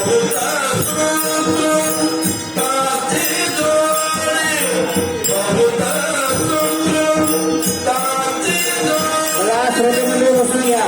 Buddha श्रोतेमंडळी बसून घ्या.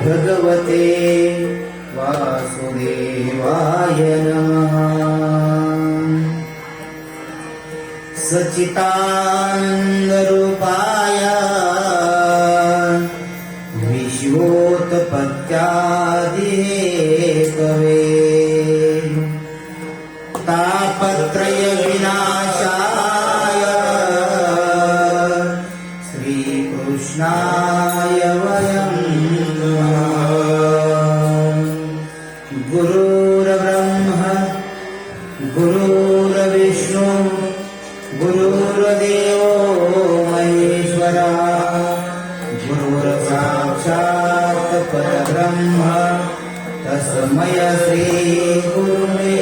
भगवते वासुदेवाय नमः। सच्चिदानन्दरूपाय विश्वोत्पत्त्यादिहेतवे तापत्रय विनाशाय श्रीकृष्णाय वयं गुरुर्ब्रह्मा गुरुर्विष्णु गुरुर्देवो महेश्वरा गुरुर्साक्षात् परब्रह्म तस्मै श्री गुरुवे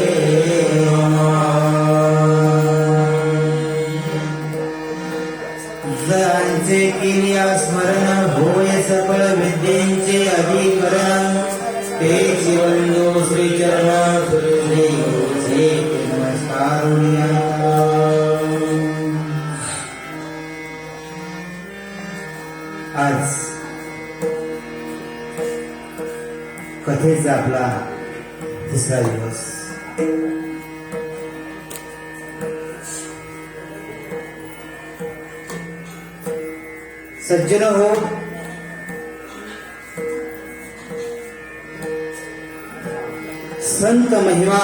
जरांचे केलिया स्मरण होय सकळ विद्येचे अधिकरण ते शिवंदो श्री चरण श्री गुरुचे नमस्कारुण्या। आज कथेचा आपला तिसरा दिवस। सज्जन हो, संत महिमा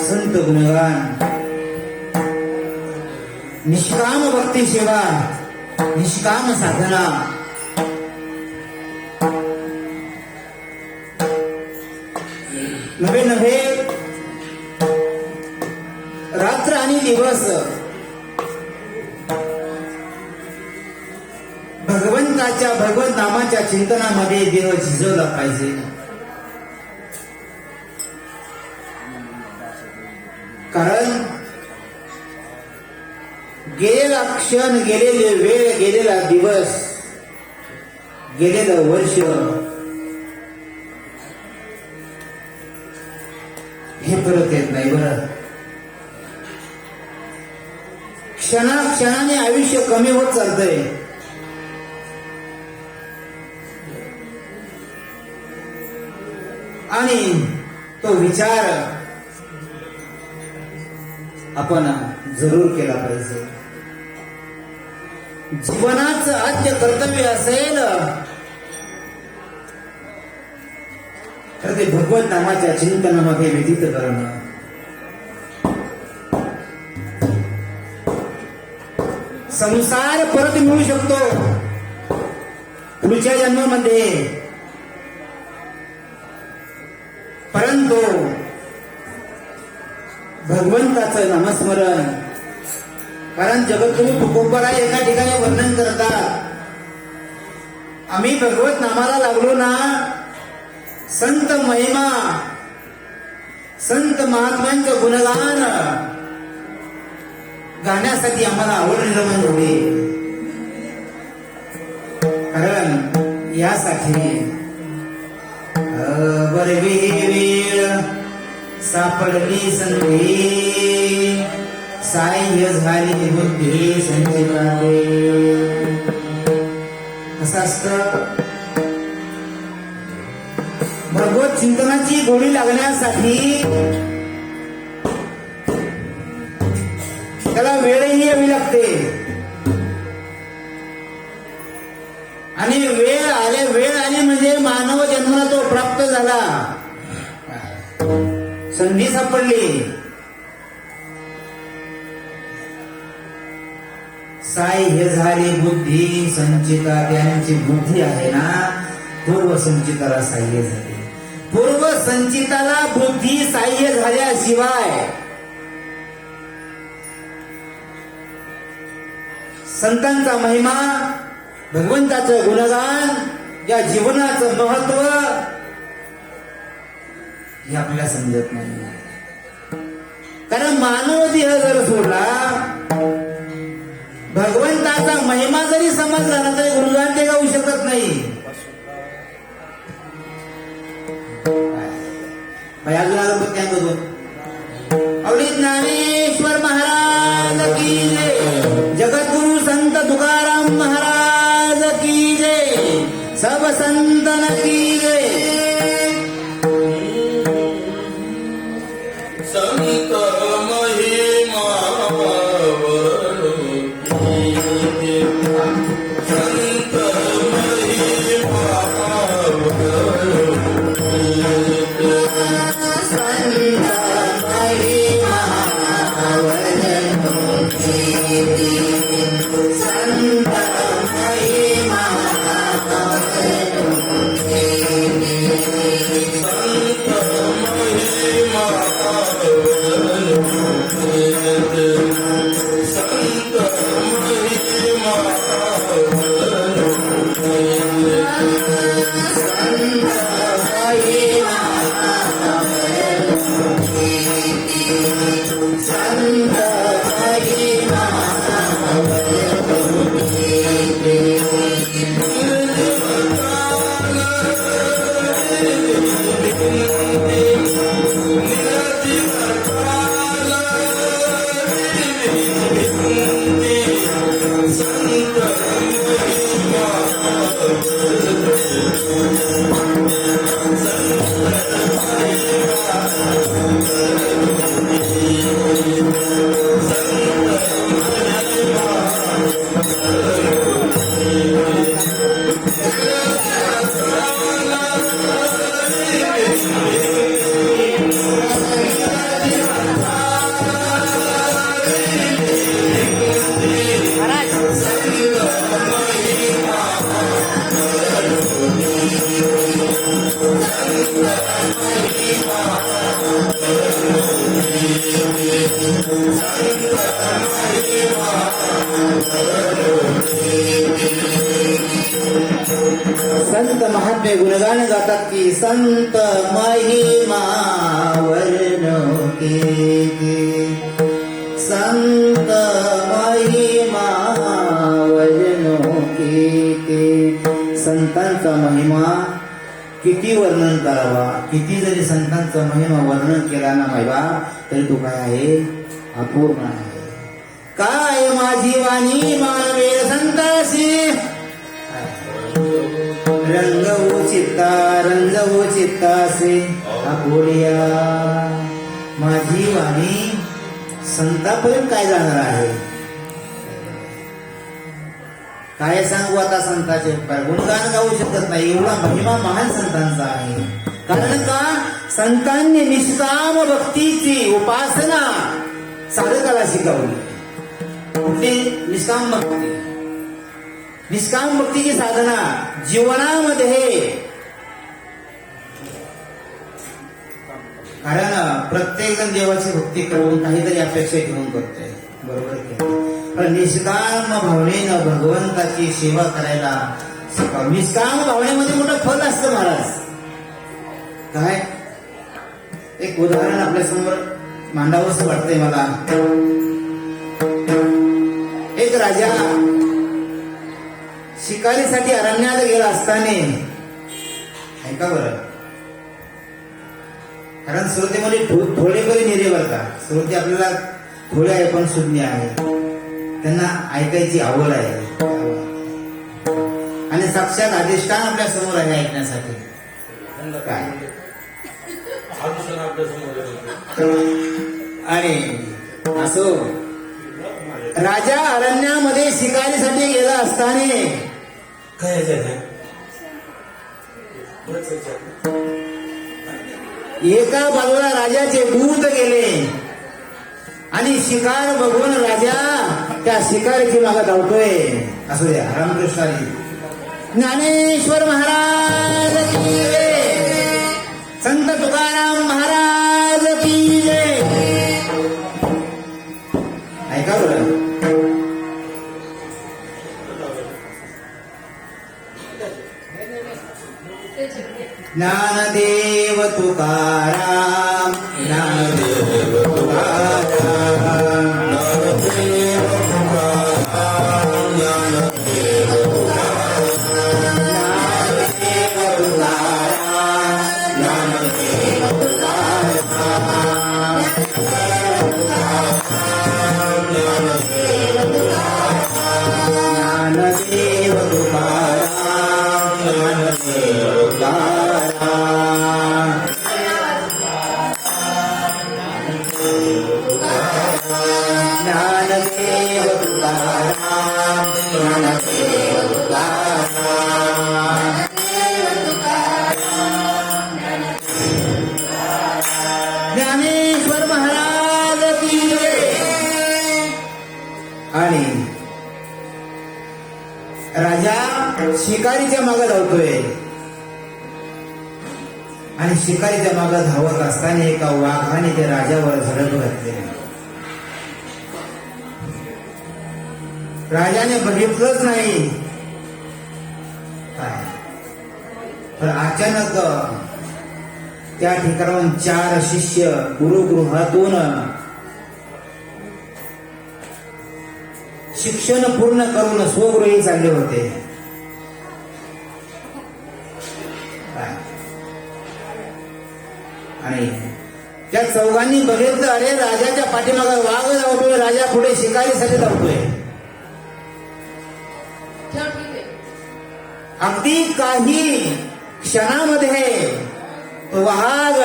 संत गुणगान निष्काम भक्ती सेवा निष्काम साधना नवे नव्हे रात्र आणि दिवस भगवंताच्या भगवत नामाच्या चिंतनामध्ये देह झिजवला पाहिजे। कारण गेलेला क्षण गेलेले वेळ गेलेला दिवस गेलेलं वर्ष हे परत येत नाही बरं. क्षणाक्षणाने आयुष्य कमी होत चालतंय. आणि तो विचार आपण जरूर केला पाहिजे. जीवनाचं आद्य कर्तव्य असेल तर ते भगवत नामाच्या चिंतनामध्ये व्यतीत करणं. संसार परत मिळू शकतो पुढच्या जन्मामध्ये, परंतु भगवंताचं नामस्मरण, कारण जगद्गुरु तुकोबाराय एका ठिकाणी वर्णन करतात, आम्ही भगवत नामाला लागलो ना, संत महिमा संत महात्म्यांचं गुणगान गाण्यासाठी आम्हाला आवड निर्माण झाली. कारण यासाठी बरवी वेळ सापडली संधी, साह्य झाली बुद्धी संचितावे. कसं असतं, भगवत चिंतनाची गोडी लागण्यासाठी त्याला वेळही यावी लागते. आणि वेळ आली म्हणजे मानव जन्माला तो प्राप्त झाला, संधी सापडली. साह्य झाली बुद्धी संचिता, त्यांची बुद्धी आहे ना पूर्व संचिताला साह्य झाली. पूर्व संचिताला बुद्धी साह्य झाल्याशिवाय संतांचा महिमा, भगवंताचं गुणगान, या जीवनाचं महत्व हे आपल्याला समजत नाही. कारण मानव देह जर सोडला, भगवंताचा महिमा जरी समजला ना तरी गुणगान ते गाऊ शकत नाही. आवडी ज्ञानेश्वर महाराज की जय, जगद्गुरु संत तुकाराम महाराज की जय, सब संतन की जय. संत महिमा संत संत महात्मे गुणगान गातात की संत महिमा वर्णो के, संत महिमा वर्णो के, संतांचा महिमा किती वर्णन करावा, किती जरी संतांचा महिमा वर्णन केला ना महिबा तरी तो काय आहे, अपूर्ण आहे. काय माझी वाणी मानवे संतासी, रंगवू चित्ता रंगवू चित्तासे अपुरिया. माझी वाणी संतापर्यंत काय जाणार आहे, काय सांगू आता संतांचे गुणगान गाऊ शकत नाही, एवढा महिमा महान संतांचा आहे. कारण का, संतांनी निष्काम भक्तीची उपासना साधकाला शिकवली. कुठली निष्काम भक्ती, निष्काम भक्तीची साधना जीवनामध्ये. कारण प्रत्येक जण देवाची भक्ती करून काहीतरी अपेक्षा घेऊन करतोय, बरोबर की. पण निष्काम भावनेनं भगवंताची सेवा करायला शिकावं. निष्काम भावनेमध्ये मोठं फल असतं महाराज. काय एक उदाहरण आपल्या समोर मांडावंसं वाटतंय मला. एक राजा शिकारीसाठी अरण्यात गेला असताना, ऐका बरं, कारण श्रोतेमध्ये थोडे बरे निरे बरता. श्रोते आपल्याला थोडे आहे पण शून्य आहे, त्यांना ऐकायची आवड आहे. आणि साक्षात अधिष्ठान आपल्या समोर आहे ऐकण्यासाठी. काय आणि असो राजा अरण्यामध्ये शिकारीसाठी गेला असताना एका बाजूला राजाचे दूत गेले आणि शिकार बघून राजा त्या शिकारीची मागे धावतोय. असू द्या, रामकृष्णारी ज्ञानेश्वर महाराज की जय, संत तुकाराम महाराज की जय. ऐका बरं, ज्ञानदेव तुकाराम, ज्ञानदेव तुकाराम, ज्ञानदेव तुकाराम, ज्ञानदेव तुकाराम, ज्ञानदेव तुकाराम, ज्ञानदेव तुकाराम, ज्ञानदेव ज्ञानेश्वर महाराज की जय. आणि राजा शिकारीच्या मागे धावतोय आणि शिकारीच्या मागे धावत असताना एका वाघाने त्या राजावर झडप घातली. राजाने बघितलंच नाही काय, तर अचानक त्या ठिकाणाहून 4 शिष्य गुरुगृहातून शिक्षण पूर्ण करून स्वगृही चालले होते. आणि त्या चौघांनी बघितलं, अरे राजाच्या पाठीमागे वाघ धावतोय, राजा पुढे शिकारीसाठी धावतोय. अगदी काही क्षणामध्ये तो वाघ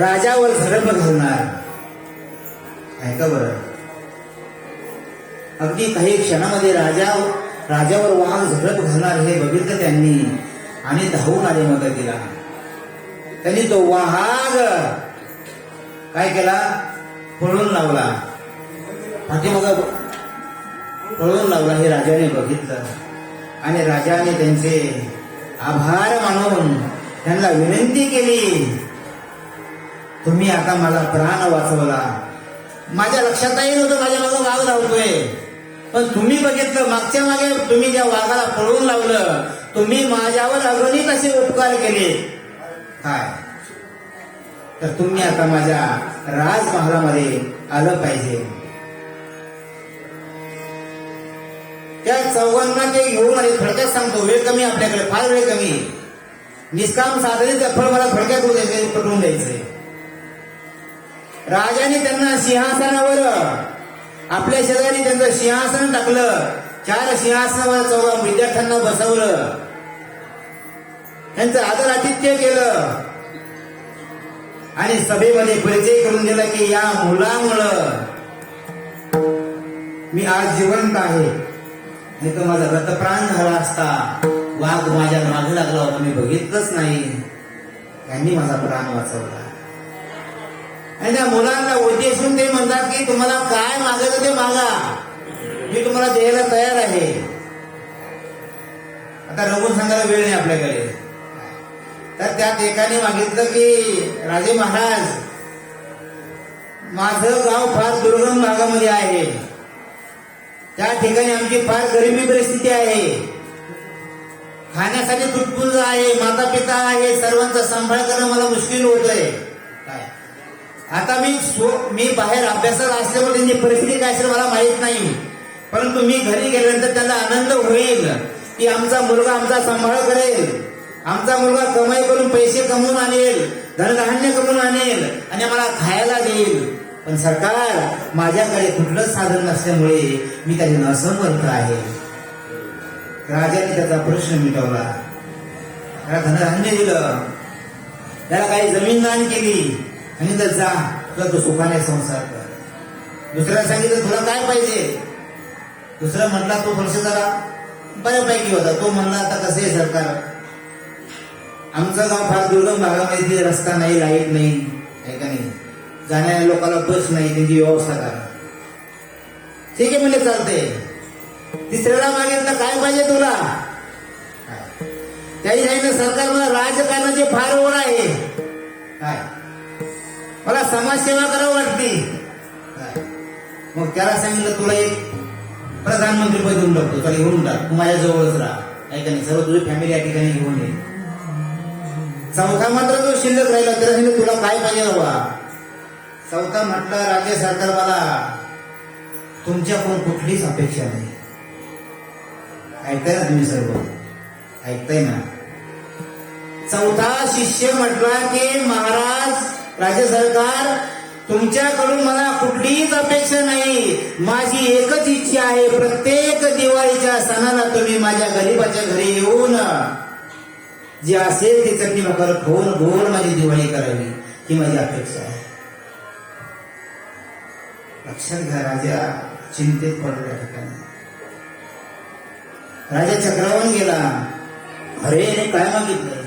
राजावर झडप घालणार. ऐका बरं, अगदी काही क्षणामध्ये राजावर वाघ झडप घालणार हे बघितलं त्यांनी आणि धावून आले मदतीला. त्यांनी तो वाघ काय केला, पळून लावला, पाठीमागं पळून लावला. हे राजाने बघितलं आणि राजाने त्यांचे आभार मानून त्यांना विनंती केली, तुम्ही आता मला प्राण वाचवला. माझ्या लक्षातही नव्हतं माझ्या मागे वाघ धावतोय, पण तुम्ही बघितलं, मागच्या मागे तुम्ही ज्या वाघाला पळवून लावलं, तुम्ही माझ्यावर अगणित असे उपकार केले. काय तर तुम्ही आता माझ्या राजमहालामध्ये आलं पाहिजे. त्या चौघांना ते घेऊन आले. थोडक्यात सांगतो, वेळ कमी आपल्याकडे, फार वेळ कमी. निष्काम साधने फळ मला थोडक्यात पटवून द्यायचंय. राजाने त्यांना सिंहासनावर, आपल्या शेजारी त्यांचं सिंहासन टाकलं. 4 सिंहासनावर चौघा विद्यार्थ्यांना बसवलं. त्यांचं आदर आतिथ्य केलं आणि सभेमध्ये परिचय करून दिला की या मुलामुळं मी आज जिवंत आहे. नाही तर माझा रथप्राण झाला असता. वाघ माझ्या मागे लागला होता, मी बघितलंच नाही. त्यांनी माझा प्राण वाचवला. आणि त्या मुलांना उद्देशून ते म्हणतात की तुम्हाला काय मागायचं ते मागा, मी तुम्हाला द्यायला तयार आहे. आता रघुन सांगायला वेळ नाही आपल्याकडे. तर त्या एकाने मागितलं की राजे महाराज, माझं गाव फार दुर्गम भागामध्ये आहे. त्या ठिकाणी आमची फार गरिबी परिस्थिती आहे. खाण्यासाठी तुटपुंज आहे, माता पिता आहे, सर्वांचा सांभाळ करणं मला मुश्किल होतंय. काय आता मी बाहेर अभ्यासात असल्यामुळे त्यांची परिस्थिती काय असेल मला माहित नाही. परंतु मी घरी गेल्यानंतर त्यांना आनंद होईल की आमचा मुलगा आमचा सांभाळ करेल, आमचा मुलगा कमाई करून पैसे कमवून आणेल, धनधान्य कमवून आणेल आणि आम्हाला खायला देईल. पण सरकार, माझ्याकडे कुठलंच साधन नसल्यामुळे मी त्याचे असमर्थ आहे. राजाने त्याचा प्रश्न मिटवला. त्याला धनधान्य दिलं, त्याला काही जमीन दान केली आणि तर जा तुला तो सुखाने संसार कर. दुसऱ्याला सांगितलं तुला काय पाहिजे. दुसरा म्हटला तो वर्ष जरा बऱ्यापैकी होता. तो म्हणला आता कसं आहे सरकार, आमचं गाव फार दुर्गम भागामध्ये रस्ता नाही, लाईट नाही, आहे का नाही, जाणाऱ्या लोकांना बस नाही, त्यांची व्यवस्था करा. ठीक आहे म्हणजे चालते. तिसऱ्याला मागितलं काय पाहिजे तुला. त्याही सांगितलं सरकार मला राजकारणाची फार ओढ आहे. काय मला समाजसेवा करावं वाटते. मग त्याला सांगितलं तुला एक प्रधानमंत्री पद देऊन टाकतो, चला घेऊन टाक, तू माझ्या जवळच राहा, आहे का नाही, सर्व तुझी फॅमिली या ठिकाणी घेऊन ये. चौथा मात्र जो शिल्लक राहिला त्याला सांगितलं तुला काय पाहिजे बाबा. चौथा म्हटलं राज्य सरकार मला तुमच्याकडून कुठलीच अपेक्षा नाही. ऐकताय ना तुम्ही सर्व, ऐकताय ना. चौथा शिष्य म्हटला की महाराज, राज्य सरकार, तुमच्याकडून मला कुठलीच अपेक्षा नाही. माझी एकच इच्छा आहे, प्रत्येक दिवाळीच्या सणाला तुम्ही माझ्या गरीबाच्या घरी येऊन जे असेल ते चटणी भाकर खाऊन गोड माझी दिवाळी करावी, ही माझी अपेक्षा आहे. लक्षात घ्या, राजा चिंतेत पडला. ठिकाणी राजा चक्रावून गेला. अरे काय मागितलं.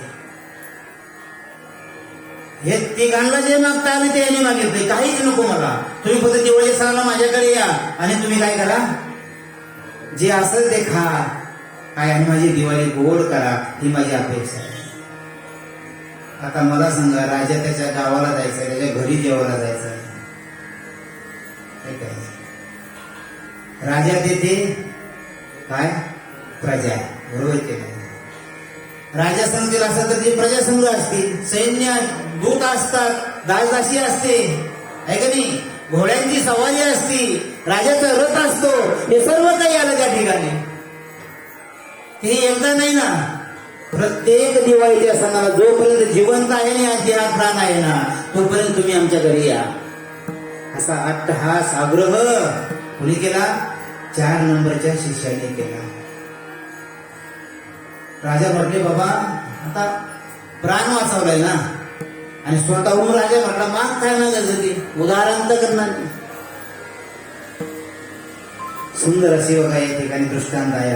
हे तिघांना जे मागता आले ते यांनी मागितले, काहीच नको मला. तुम्ही फक्त दिवाळी सणाला माझ्याकडे या आणि तुम्ही काय करा, जे असेल ते खा, काय आणि माझी दिवाळी गोड करा, ही माझी अपेक्षा आहे. आता मला सांगा, राजा त्याच्या गावाला जायचंय, त्याच्या घरी जेवायला जायचंय, राजा तेथे काय प्रजा, बरोबर के नाही. राजा संघ असतात तर ते प्रजा संघ असतील, सैन्य दूत असतात, दासदासी असते, आहे का नाही, घोड्यांची सवारी असती, राजाचा रथ असतो, हे सर्व काही आलं त्या ठिकाणी. हे एकदा नाही ना, प्रत्येक दिवाळीच्या सणाला जोपर्यंत जिवंत आहे ना, या प्राण आहे ना, तोपर्यंत तुम्ही आमच्या घरी या. असा अट्टहास आग्रह कोणी केला, 4 नंबरच्या शिष्याने केला. राजा म्हटले बाबा आता प्राण वाचवलाय ना, आणि स्वतःहून राजा म्हटला माग काय मागायचं ते उदाहरण तर करणार. सुंदर असे बघा या ठिकाणी दृष्टांत आहे.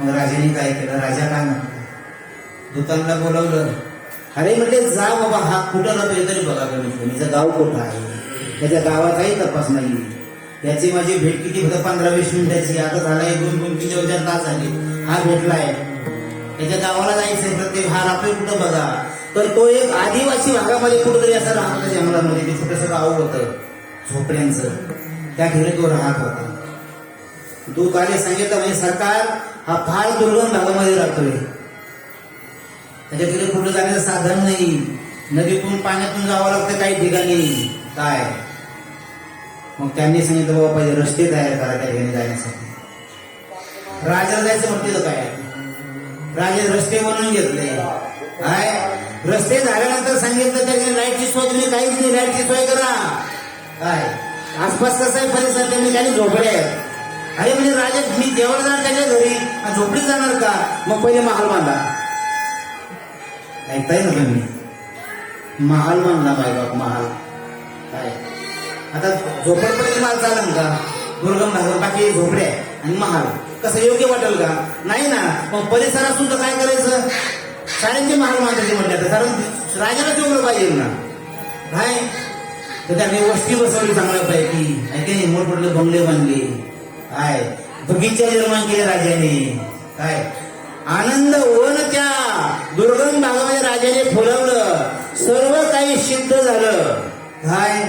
मग राजाने काय केलं, राजा काय म्हटलं, दूतांना बोलवलं. अरे म्हटले जा बाबा, हा कुठं राहतोय तरी बघा, कमीचं गाव कुठं आहे, त्याच्या गावाचाही तपास नाही. याची माझी भेट किती फक्त 15-20 मिनिटाची, आता झालाय 2-3-4 तास झाले. हा भेटलाय, त्याच्या गावाला जायचंय, प्रत्येक हा राहतोय कुठं बघा. तर तो एक आदिवासी भागामध्ये कुठंतरी असं राहत होता जंगलामध्ये, ते छोटंसं गाव होतं झोपड्यांचं, त्या ठिकाणी तो राहत होता. दूत आले, सांगितलं म्हणजे सरकार हा फार दुर्गम भागामध्ये राहतोय, त्याच्याकडे कुठं जाण्याचं साधन नाही, नदीतून पाण्यातून जावं लागतं काही ठिकाणी. काय मग त्यांनी सांगितलं बाबा पहिले रस्ते तयार करा त्या ठिकाणी जाण्यासाठी. राजाला जायचं म्हटलं काय राजे रस्ते बनवून घेतले काय रस्ते झाल्यानंतर सांगितलं त्याने लाईटची सोय तुम्ही काहीच नाही लाईटची सोय करा काय आसपास कसं आहे परिसर त्यांनी काही झोपडे आहेत अरे म्हणजे राजा मी देवाला जाणार त्याच्या घरी आणि झोपडीत जाणार का मग पहिले महाल बांधा ऐकताय ना तुम्ही महाल बांधला बाप महाल काय आता झोपडपट्टी माल चालेल का दुर्गम भागात बाकी झोपडे आणि महाल कसं योग्य वाटेल का नाही ना मग परिसर असून तर काय करायचं साऱ्यांचे महाल बांधायचे म्हटलं तर कारण राजाला तेवढं पाहिजे ना काय तर त्याने वस्ती बसवली चांगल्यापैकी ऐकले मोठमोठे बंगले बांधले काय बगीचा निर्माण केले राजाने काय आनंद वन त्या दुर्गम भागामध्ये राजाने फुलवलं सर्व काही सिद्ध झालं काय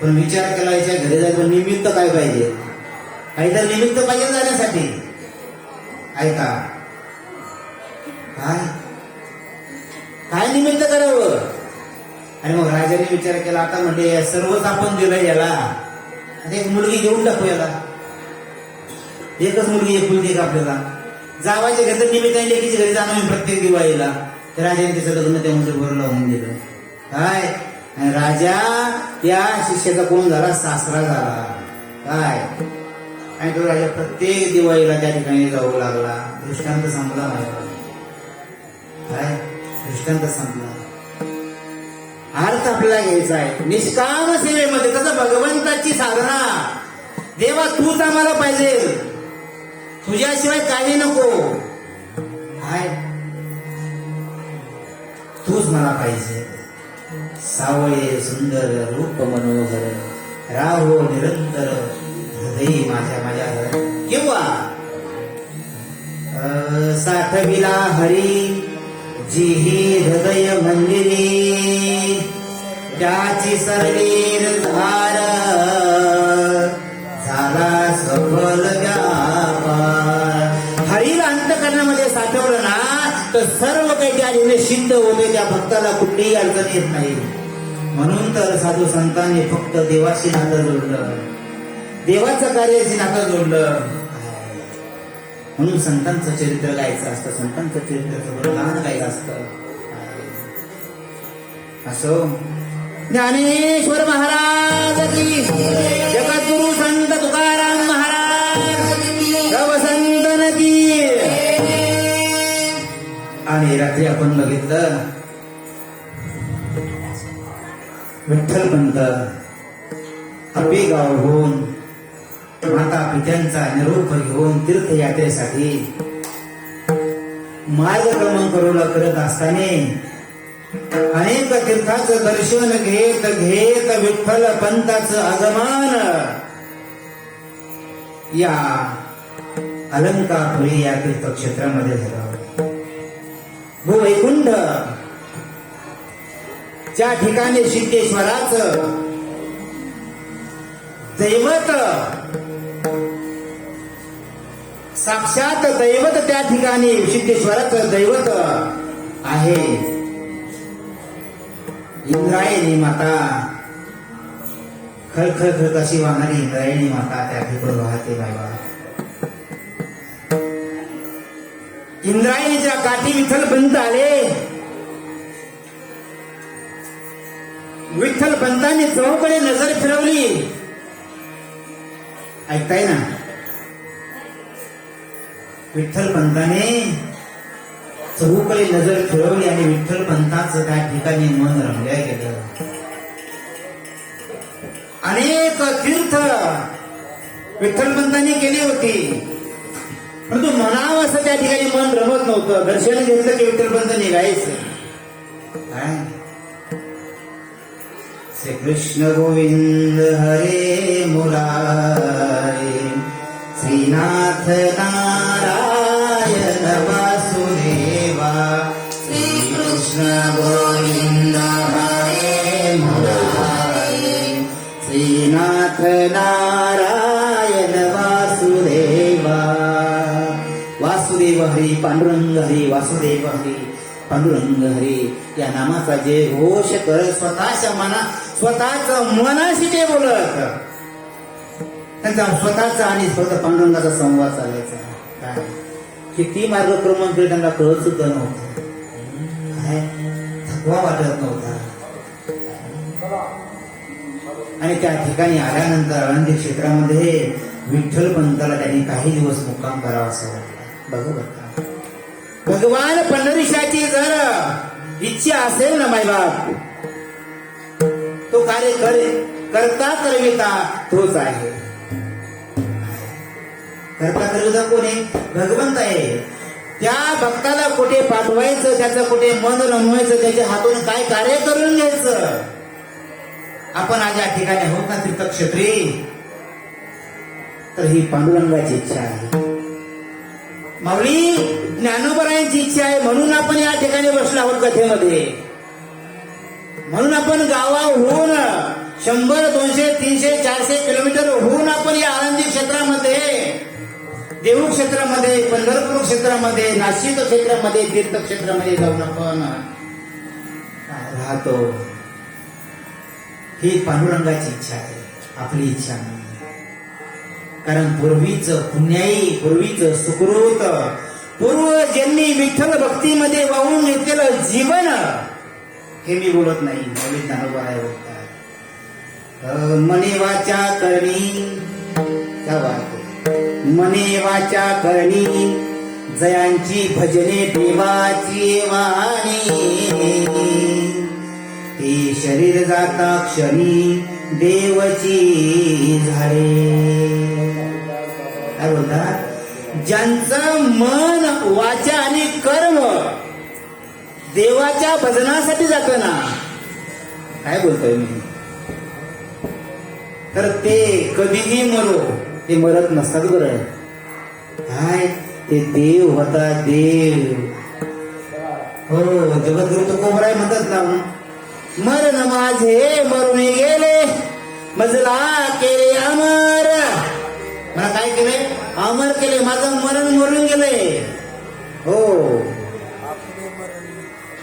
पण विचार केला याच्या घरी जायचं निमित्त काय पाहिजे काहीतरी निमित्त पाहिजे जाण्यासाठी ऐका काय काय निमित्त करावं आणि मग राजाने विचार केला आता म्हणजे सर्वच आपण दिलंय याला आता एक मुलगी देऊन टाकू याला एकच मुलगी एकुलती एक आपल्याला जावायच्या घरी तर निमित्ताने लेकीच्या घरी जाणं मी प्रत्येक दिवाळीला तर राजाने त्याचं लग्न त्यामध्ये बरं लावून दिलं काय आणि राजा त्या शिष्याचा कोण झाला सासरा झाला काय आणि तो राजा प्रत्येक दिवाळीला त्या ठिकाणी जाऊ लागला दृष्टांत संपला माझ्या काय दृष्टांत संपला अर्थ आपल्याला घ्यायचा आहे निष्काम सेवेमध्ये कसं भगवंताची साधना देवा तूच आम्हाला पाहिजे तुझ्याशिवाय काही नको काय तूच मला पाहिजे सावळे सुंदर रूप मनोहर राहो निरंतर हृदयी माझ्या माझ्या किंवा साठविला हरी जिही हृदय मंदिरी त्याची सरलीर धार झाला सफल व्यापार हरीला अंतकरणामध्ये साठवलं ना तर सर्व काही त्या ठिकाणी सिद्ध होते त्या भक्ताला कुठलीही अडचण येत नाही म्हणून तर साधू संतांनी फक्त देवाशी नातं जोडलं देवाचं कार्याशी नातं जोडलं म्हणून संतांचं चरित्र गायचं असतं संतांचं चरित्र लहान गायचं असतं असो ज्ञानेश्वर महाराज की जगद्गुरु संत तुकाराम महाराज संतन की आणि रात्री आपण बघितलं विठ्ठलपंत आपेगावहून माता पित्यांचा निरोप घेऊन तीर्थयात्रेसाठी मार्गक्रमण करत असताना अनेक तीर्थाचं दर्शन घेत घेत विठ्ठल पंथाचं आगमन या अलंकापुरी या तीर्थक्षेत्रामध्ये झालं भूवैकुंठ ज्या ठिकाणी सिद्धेश्वराचं दैवत साक्षात दैवत त्या ठिकाणी सिद्धेश्वराचं दैवत आहे इंद्रायणी माता खळखळ कशी वाहणारी इंद्रायणी माता त्या ठिकाणी वाहते बाबा इंद्रायणीच्या काठी विठ्ठलपंत आले विठ्ठलपंतांनी चौकडे नजर फिरवली ऐकताय ना विठ्ठलपंताने चहूकडे नजर फिरवली आणि विठ्ठलपंताचं त्या ठिकाणी मन रमल्या गेलं अनेक तीर्थ विठ्ठलपंतांनी केली होती परंतु म्हणावं असं त्या ठिकाणी मन रमत नव्हतं दर्शन घेतलं की विठ्ठलपंत निघायचं काय श्री कृष्ण गोविंद हरे मुरारे श्रीनाथ नारायण वासुदेवा श्री कृष्ण गोविंद हरे मुरारे श्रीनाथ नारायण वासुदेवा वासुदेव हरी पांडुरंग हरी वासुदेव हरी पांडुरंग हरी या नामाचा जे घोष करत स्वतःच मनाशी ते बोलत त्यांचा स्वतःचा आणि स्वतः पांडुरंगाचा संवाद चालायचा. काय किती मार्गक्रमण केलं त्यांना कळत सुद्धा नव्हतं. काय थकवा वाटत नव्हता. आणि त्या ठिकाणी आल्यानंतर आळंदी क्षेत्रामध्ये विठ्ठल पंताला त्यांनी काही दिवस मुक्काम करावा असं वाटलं. बघू बघा, भगवान पंढरीशाची जर इच्छा असेल ना मायबाप, तो कार्य करता करविता तोच आहे. करता करविता कोण आहे? भगवंत आहे. त्या भक्ताला कुठे पाठवायचं, त्याचं कुठे मन रमवायचं, त्याच्या हातून काय कार्य करून घ्यायचं. आपण आज या ठिकाणी आहोत ना तीर्थक्षेत्री, तर ही पांडुरंगाची इच्छा आहे. माऊली ज्ञानोबरायांची इच्छा आहे, म्हणून आपण या ठिकाणी बसलो आहोत कथेमध्ये. म्हणून आपण गावाहून 100, 200, 300, 400 किलोमीटर होऊन आपण या आळंदी क्षेत्रामध्ये, देऊळ क्षेत्रामध्ये, पंढरपूर क्षेत्रामध्ये, नाशिक क्षेत्रामध्ये, तीर्थक्षेत्रामध्ये जाऊन आपण राहतो. ही पांडुरंगाची इच्छा आहे, आपली इच्छा नाही. कारण पूर्वीच पुण्याई, पूर्वीच सुकृत, पूर्व जन्मी विठ्ठल भक्तीमध्ये वाहून घेतलेलं जीवन, हे मी बोलत नाही, मौलिक ज्ञानोबा आहे बोलतात. मने वाचा करणी, क्या बात आहे. मने वाचा करणी जयांची भजने देवाची वाणी, हे शरीर जाता क्षणी देवची झाले. काय बोलतात? ज्यांचं मन, वाचा आणि कर्म देवाच्या भजनासाठी जात ना, काय बोलतोय मी, तर ते कधीही मरो, ते मरत नसतात. बरं काय ते देव होता, देव. हो, जगद्गुरु तुकोबराय म्हणतात ना, मरण माझे मरून गेले, मजला केले अमर. मला काय केले? अमर केले, माझं मरण मरून गेले. हो,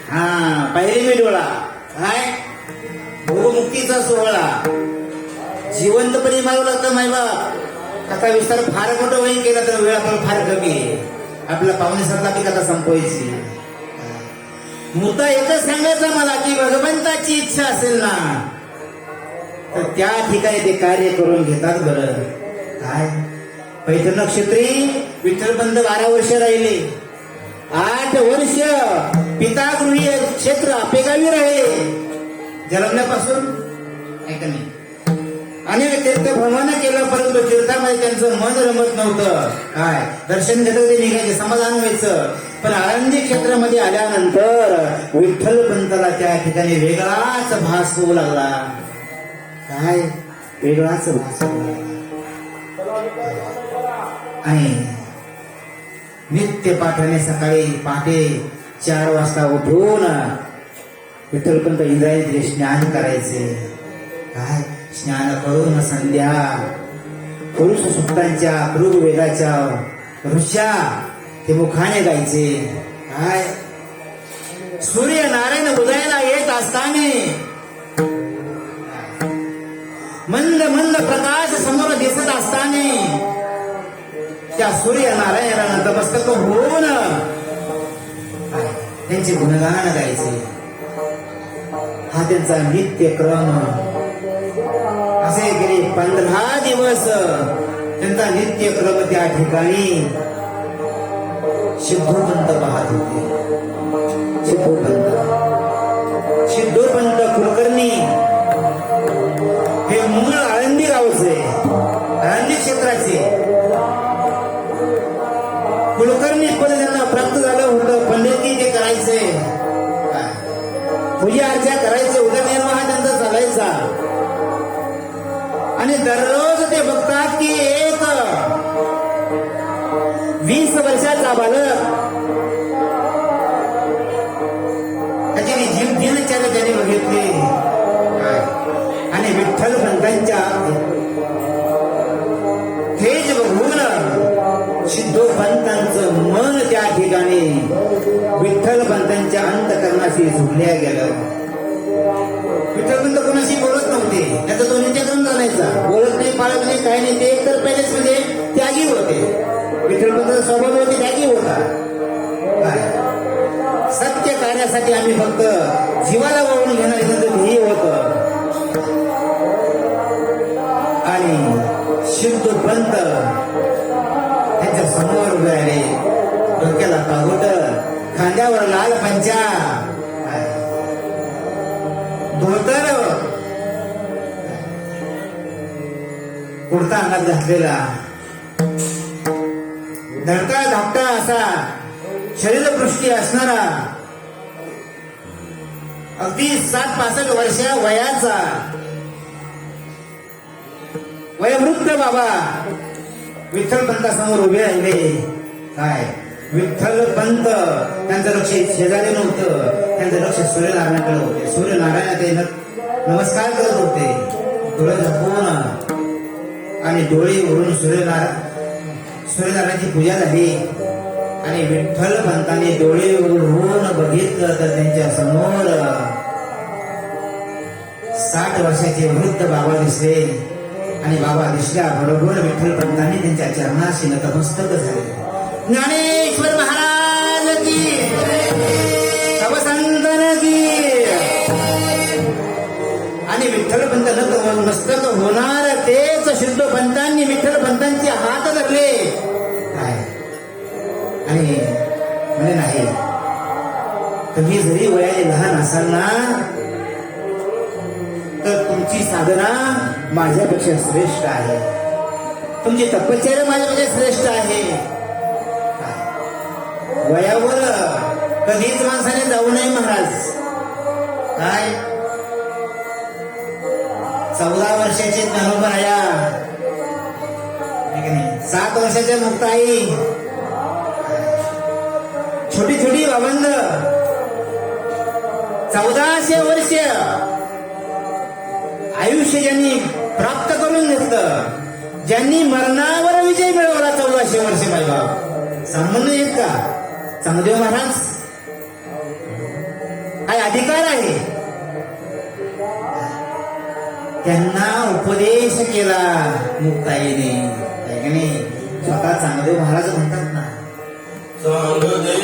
हा पहिली मी डोळा काय भोगमुक्तीचा सोहळा जिवंतपणे मागवला तर मायबाप. कथा विस्तार फार मोठं होईल केला तर वेळ आपल्याला फार कमी आहे. आपल्याला पावणे 7 ला कथा संपवायची. मुद्दा एकच सांगायचा मला की भगवंताची इच्छा असेल ना, तर त्या ठिकाणी ते कार्य करून घेतात. बरं काय पैठण क्षेत्री विठ्ठलपंत 12 वर्ष राहिले. 8 वर्ष पितागृही क्षेत्र आपेगावी राहिले जन्मल्यापासून. ऐका नाही, अनेक तीर्थ भ्रमण केलं, परंतु तीर्थामध्ये त्यांचं मन रमत नव्हतं. काय दर्शन घेतलं ते निघायचे, समाधान व्हायचं. पण आळंदी क्षेत्रामध्ये आल्यानंतर विठ्ठलपंताला त्या ठिकाणी वेगळाच भास होऊ लागला. काय वेगळाच भास होऊ लागला. आणि नित्य पाठाने सकाळी पहाटे 4 वाजता उठून विठ्ठलपंत इंद्रायणी स्नान करायचे. काय स्नान करून संध्या पुरुष सुक्तांच्या ऋग्वेदाच्या ऋषा ते मुखाने गायचे. काय सूर्य नारायण उदयाला येत असताना मंद मंद प्रकाश समोर दिसत असताना त्या सूर्य नारायणाला नतमस्तक होऊन त्यांचे गुणगान गायचे. हा त्यांचा नित्यक्रम. असे गेले 15 दिवस त्यांचा नित्यक्रम त्या ठिकाणी सिद्धोपंत पाहत होते. सिद्धोपंत कुलकर्णी हे मूळ आळंदी गावचे, आळंदी क्षेत्राचे. कुलकर्णी पद त्यांना प्राप्त झालं होतं. पंडितकी ते करायचे, पूजा अर्चा करायचे, उदरनिर्वाह त्यांचा चालायचा. आणि दररोज ते बघतात की एक 20 वर्षाचा बालक त्याची दिनचर्या त्याने बघितली. आणि विठ्ठलपंतांच्या तेज बघून सिद्धोपंतांचं मन त्या ठिकाणी विठ्ठलपंतांच्या अंतकरणाशी झुकल्या गेलं. विठ्ठलपंत कोणाशी बोलत नव्हते, त्याचा तो नित्यक्रम चालायचा. बोलत नाही, बाळगले नाही, काही नाही. ते तर पहिलेच म्हणजे त्यागी होते. विठ्ठलपंताचा स्वभाव होते, त्यागी होता. काय सत्य कार्यासाठी आम्ही फक्त जीवाला वळून घेणारे त्यांचं ध्येय होतं. आणि शुद्ध पंत त्यांच्या समोर उभे राहिले. डोक्याला पागोट, खांद्यावर लाल पंचा, धोतर, कुर्ता अंगात घातलेला, धडका धाकटा असा शरीरपृष्टी असणारा, अगदी 60-65 वर्ष वयाचा वयोवृद्ध बाबा विठ्ठलपंतासमोर उभे राहिले. काय विठ्ठलपंत त्यांचं लक्ष शेजारी नव्हतं, त्यांचं लक्ष सूर्यनारायणाकडे होते. सूर्यनारायण ते नमस्कार करत होते, डोळे झाकून. आणि डोळे उघडून सूर्यनारायणाची पूजा झाली. आणि विठ्ठलपंतांनी डोळे उघडून बघितलं तर त्यांच्या समोर 60 वर्षाचे वृद्ध बाबा दिसले. आणि बाबा दिसल्या बरोबर विठ्ठलपंतांनी त्यांच्या चरणाशी नतमस्तक झाले. ज्ञानेश्वर महाराज की, सबसंतन की. आणि विठ्ठलपंत नतमस्तक होणार तेच शुद्ध पंतांनी विठ्ठलपंतांचे हात धरले. काय आणि म्हणजे नाही, तुम्ही जरी वयाने लहान असाल ना, तर तुमची साधना माझ्यापेक्षा श्रेष्ठ आहे, तुमची तपश्चर्या माझ्यापेक्षा श्रेष्ठ आहे. वयावर कधीच माणसाने जाऊ नये महाराज. काय 14 वर्षाचे ज्ञानोबराया, 7 वर्षाच्या मुक्ताई, छोटी छोटी बाबंद, 1400 वर्ष आयुष्य ज्यांनी प्राप्त करून घेतलं, ज्यांनी मरणावर विजय मिळवला 1400 वर्ष, माझे बाप सामान्य आहेत का? चांगदेव महाराज काय अधिकार आहे? त्यांना उपदेश केला मुक्ताईने. स्वतः चांगदेव महाराज म्हणतात ना, चांगदेव